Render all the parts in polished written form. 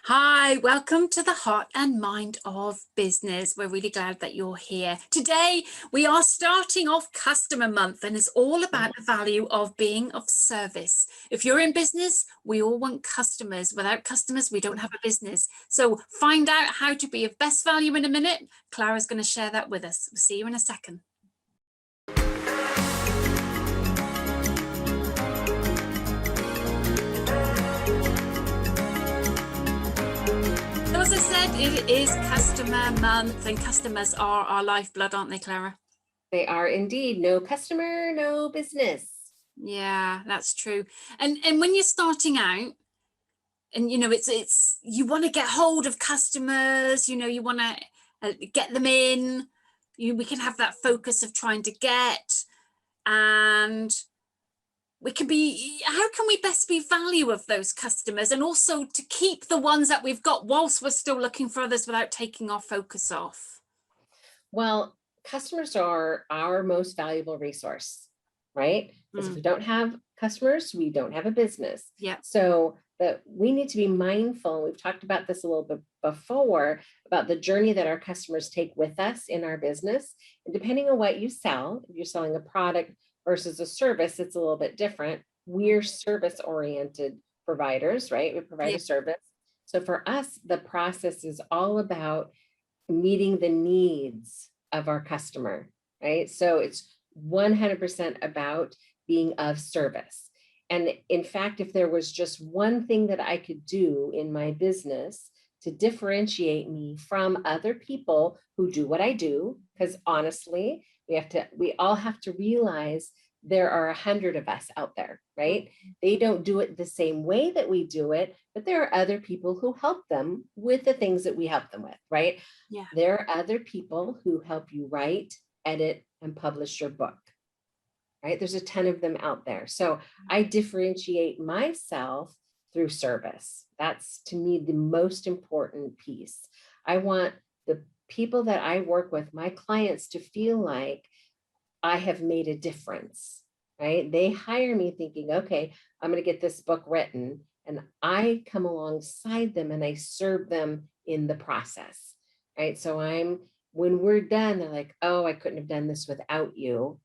Hi, welcome to the Heart and Mind of Business. We're really glad that you're here. Today, we are starting off Customer Month, and it's all about the value of being of service. If you're in business, we all want customers. Without customers, we don't have a business. So find out how to be of best value in a minute. Clara's going to share that with us. We'll see you in a second. So as I said, it is Customer Month, and customers are our lifeblood, aren't they, Clara? They are indeed. No customer, no business. Yeah, that's true. And when you're starting out, and it's you want to get hold of customers, you want to get them in. We can have that focus of trying to get, and how can we best be value of those customers, and also to keep the ones that we've got whilst we're still looking for others without taking our focus off? Well, customers are our most valuable resource, right? Because if we don't have customers, we don't have a business. Yeah. So we need to be mindful. We've talked about this a little bit before about the journey that our customers take with us in our business. And depending on what you sell, if you're selling a product versus a service, it's a little bit different. We're service-oriented providers, right? We provide a service. So for us, the process is all about meeting the needs of our customer, right? So it's 100% about being of service. And in fact, if there was just one thing that I could do in my business to differentiate me from other people who do what I do, because honestly, we all have to realize there are 100 of us out there, right? They don't do it the same way that we do it, but there are other people who help them with the things that we help them with, right? Yeah. There are other people who help you write, edit, and publish your book, right? There's a ton of them out there. So I differentiate myself through service. That's, to me, the most important piece. I want the people that I work with, my clients, to feel like I have made a difference, right? They hire me thinking, okay, I'm going to get this book written, and I come alongside them and I serve them in the process, right? So when we're done, they're like, oh, I couldn't have done this without you.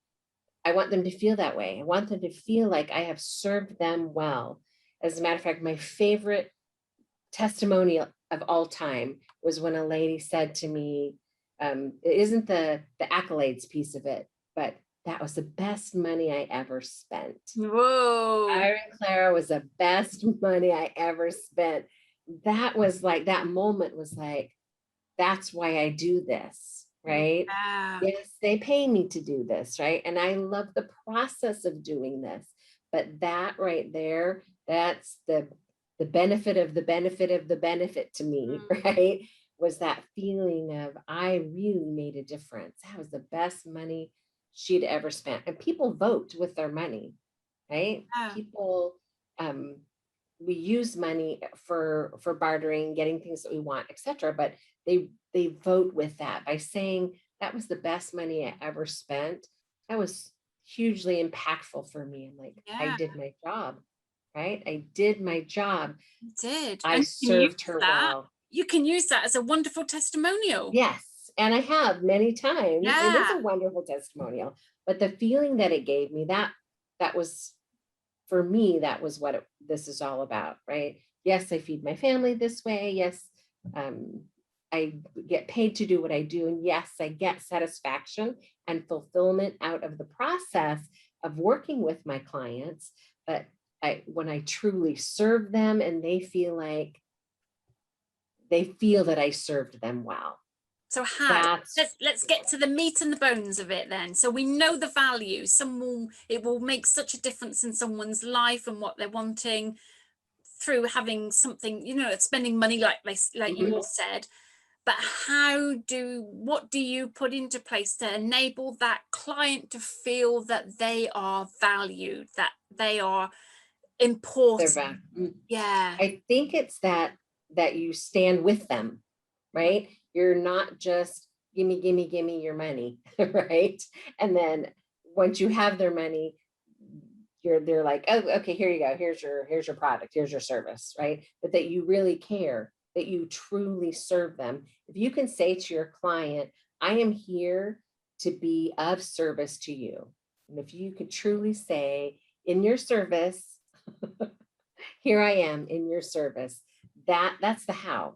I want them to feel that way. I want them to feel like I have served them well. As a matter of fact, my favorite testimonial of all time was when a lady said to me, it isn't the accolades piece of it, but that was the best money I ever spent. Whoa. Hiring Clara was the best money I ever spent. That was like, that moment was like, that's why I do this, right? Yeah. Yes, they pay me to do this, right? And I love the process of doing this. But that right there, that's the benefit of the benefit of the benefit to me, right? Was that feeling of, I really made a difference. That was the best money she'd ever spent. And people vote with their money, right? Yeah. People, we use money for bartering, getting things that we want, etc. But they vote with that by saying that was the best money I ever spent. That was hugely impactful for me. And like, Yeah. I did my job, right? I did my job. You did. I And served her well. You can use that as a wonderful testimonial. Yes. And I have many times. Yeah. It is a wonderful testimonial. But the feeling that it gave me, that was, for me, that was what this is all about, right? Yes, I feed my family this way. Yes, I get paid to do what I do. And yes, I get satisfaction and fulfillment out of the process of working with my clients. But when I truly serve them and they feel that I served them well. So let's get to the meat and the bones of it then. So we know the value. It will make such a difference in someone's life and what they're wanting through having something, spending money like you said. But what do you put into place to enable that client to feel that they are valued, that they are important? Yeah. I think it's that you stand with them, right? You're not just gimme, gimme, gimme your money, right? And then once you have their money, they're like, oh, okay, here you go. Here's your product. Here's your service, right? But that you really care that you truly serve them. If you can say to your client, I am here to be of service to you. And if you could truly say, in your service, here I am in your service, that's the how,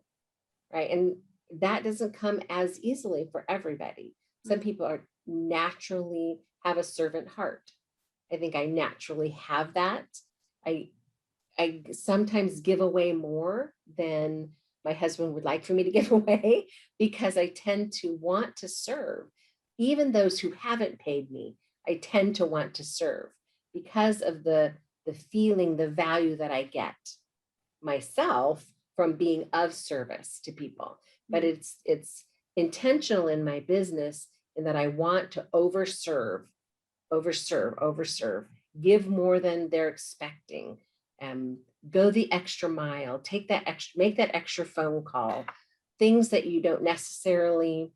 right? And that doesn't come as easily for everybody. Some people are naturally have a servant heart. I think I naturally have that. I sometimes give away more than my husband would like for me to give away because I tend to want to serve. Even those who haven't paid me, I tend to want to serve because of the feeling, the value that I get myself from being of service to people. But it's intentional in my business in that I want to overserve, give more than they're expecting, go the extra mile, make that extra phone call, things that you don't necessarily,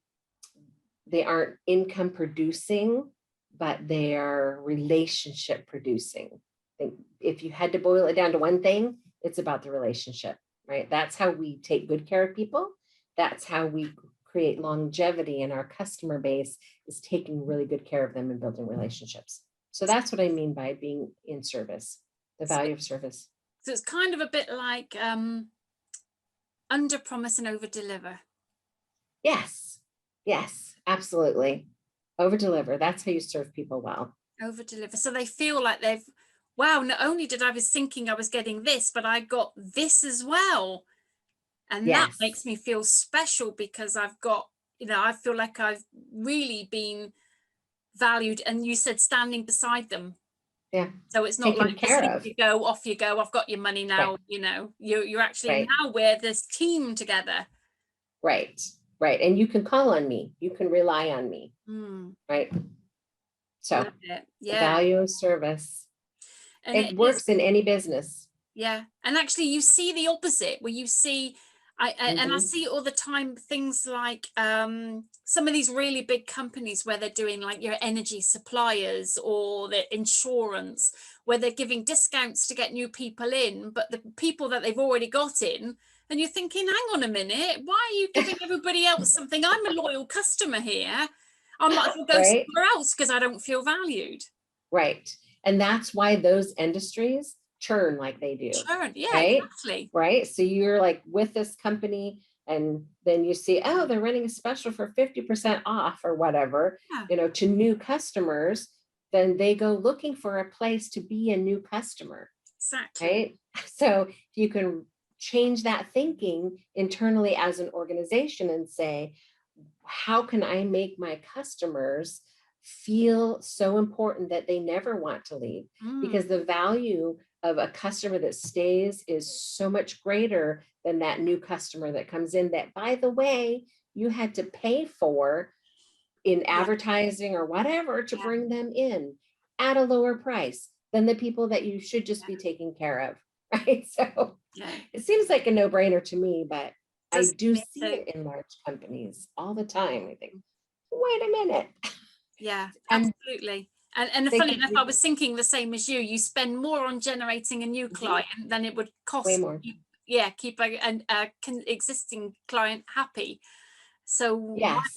they aren't income producing, but they are relationship producing. If you had to boil it down to one thing, it's about the relationship, right? That's how we take good care of people. That's how we create longevity in our customer base, is taking really good care of them and building relationships. So that's what I mean by being in service, the value of service. So it's kind of a bit like under promise and over deliver. Yes, yes, absolutely. Over deliver. That's how you serve people well. Over deliver. So they feel like they've, wow, not only did I was thinking I was getting this, but I got this as well. And that makes me feel special because I've got, I feel like I've really been valued. And you said standing beside them. Yeah. So it's not like you go, off you go, I've got your money now, right. You're actually now we're this team together. Right, right. And you can call on me, you can rely on me, right? So the value of service, and it works in any business. Yeah. And actually you see the opposite where you see, and I see all the time things like some of these really big companies where they're doing like your energy suppliers or the insurance, where they're giving discounts to get new people in, but the people that they've already got in, and you're thinking, hang on a minute, why are you giving everybody else something? I'm a loyal customer here. I might as well go somewhere else because I don't feel valued. Right. And that's why those industries churn like they do. Yeah, right? Exactly. Right. So you're like with this company and then you see, oh, they're running a special for 50% off or whatever, to new customers, then they go looking for a place to be a new customer. Exactly. Right. So you can change that thinking internally as an organization and say, how can I make my customers feel so important that they never want to leave? Because the value of a customer that stays is so much greater than that new customer that comes in that, by the way, you had to pay for in advertising or whatever to bring them in at a lower price than the people that you should just be taking care of. Right. So it seems like a no-brainer to me, but I do see it in large companies all the time. I think, wait a minute. Yeah, absolutely. And funny enough, I was thinking the same as you. You spend more on generating a new client than it would cost. Way more. Keep an existing client happy. So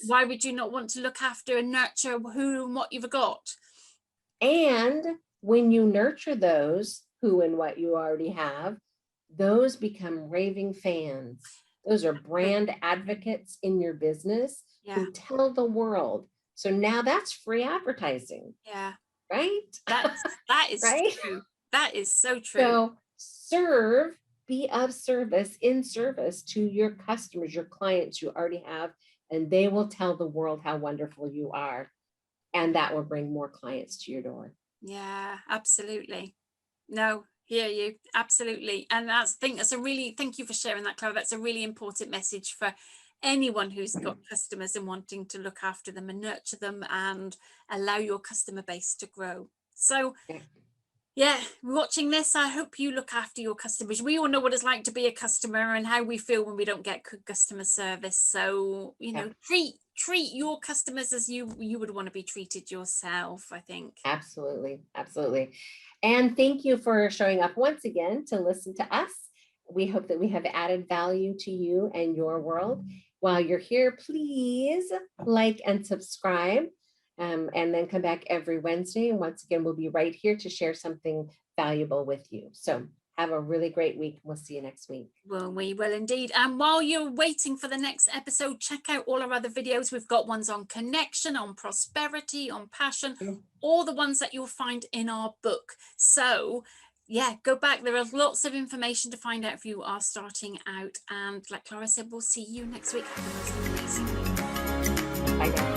why would you not want to look after and nurture who and what you've got? And when you nurture those who and what you already have, those become raving fans. Those are brand advocates in your business who tell the world. So now that's free advertising. Yeah. Right? That is right? true. That is so true. So be of service, in service to your customers, your clients you already have, and they will tell the world how wonderful you are. And that will bring more clients to your door. Yeah, absolutely. No, hear you. Absolutely. And thank you for sharing that, Clara. That's a really important message for anyone who's got customers and wanting to look after them and nurture them and allow your customer base to grow. So watching this, I hope you look after your customers. We all know what it's like to be a customer and how we feel when we don't get good customer service. So, treat your customers as you would want to be treated yourself, I think. Absolutely. Absolutely. And thank you for showing up once again to listen to us. We hope that we have added value to you and your world. While you're here, please like and subscribe, and then come back every Wednesday. And once again, we'll be right here to share something valuable with you. So have a really great week. We'll see you next week. Well, we will indeed. And while you're waiting for the next episode, check out all our other videos. We've got ones on connection, on prosperity, on passion, all the ones that you'll find in our book. So yeah, go back. There are lots of information to find out if you are starting out. And like Clara said, we'll see you next week. Have the most amazing week. Bye now.